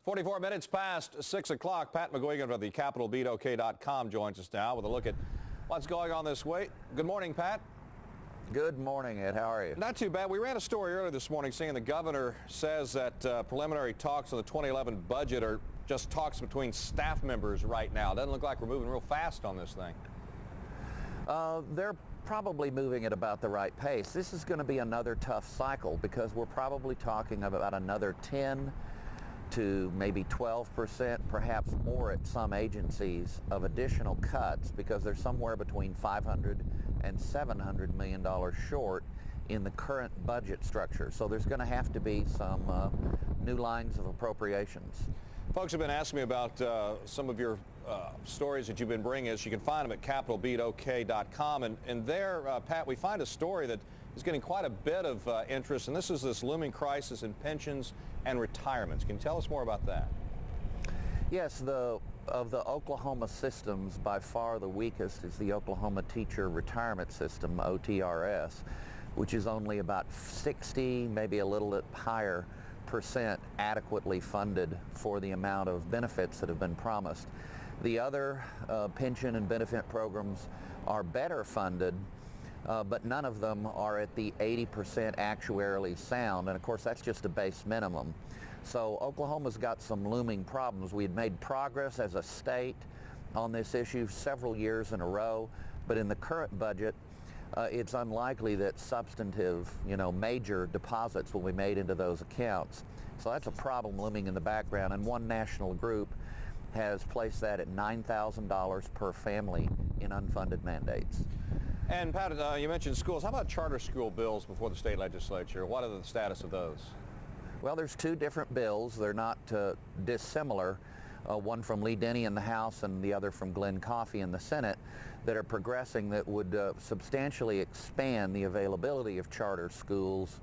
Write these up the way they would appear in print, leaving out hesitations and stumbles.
44 minutes past 6 o'clock. Pat McGuigan of the CapitolBeatOK.com joins us now with a look at what's going on this way. Good morning, Pat. Good morning, Ed. How are you? Not too bad. We ran a story earlier this morning saying the governor says that preliminary talks on the 2011 budget are just talks between staff members right now. Doesn't look like we're moving real fast on this thing. They're probably moving at about the right pace. This is going to be another tough cycle because we're probably talking about another 10 to maybe 12%, perhaps more at some agencies, of additional cuts because they're somewhere between $500 and $700 million short in the current budget structure. So there's going to have to be some new lines of appropriations. Folks have been asking me about some of your stories that you've been bringing us. You can find them at CapitolBeatOK.com. And there, Pat, we find a story that is getting quite a bit of interest, and this is this looming crisis in pensions and retirements. Can you tell us more about that? Yes, of the Oklahoma systems, by far the weakest is the Oklahoma Teacher Retirement System, OTRS, which is only about 60, maybe a little bit higher percent adequately funded for the amount of benefits that have been promised. The other pension and benefit programs are better funded, but none of them are at the 80% actuarially sound, and of course that's just a base minimum. So Oklahoma's got some looming problems. We had made progress as a state on this issue several years in a row, but in the current budget it's unlikely that substantive, major deposits will be made into those accounts. So that's a problem looming in the background, and one national group has placed that at $9,000 per family in unfunded mandates. And Pat, you mentioned schools. How about charter school bills before the state legislature? What are the status of those? Well, there's two different bills. They're not dissimilar. One from Lee Denny in the House and the other from Glenn Coffey in the Senate, that are progressing, that would substantially expand the availability of charter schools,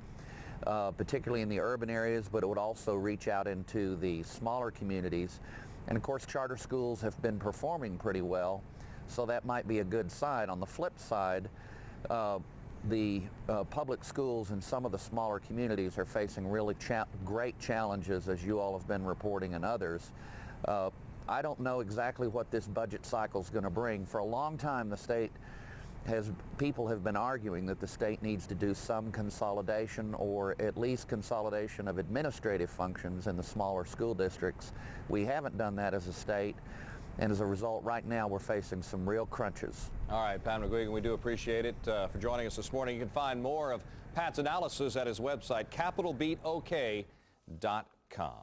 particularly in the urban areas, but it would also reach out into the smaller communities. And of course, charter schools have been performing pretty well, so that might be a good sign. On the flip side, the public schools in some of the smaller communities are facing really great challenges, as you all have been reporting, and others. I don't know exactly what this budget cycle is going to bring. For a long time, people have been arguing that the state needs to do some consolidation, or at least consolidation of administrative functions in the smaller school districts. We haven't done that as a state, and as a result, right now we're facing some real crunches. All right, Pat McGuigan, we do appreciate it for joining us this morning. You can find more of Pat's analysis at his website, CapitolBeatOK.com.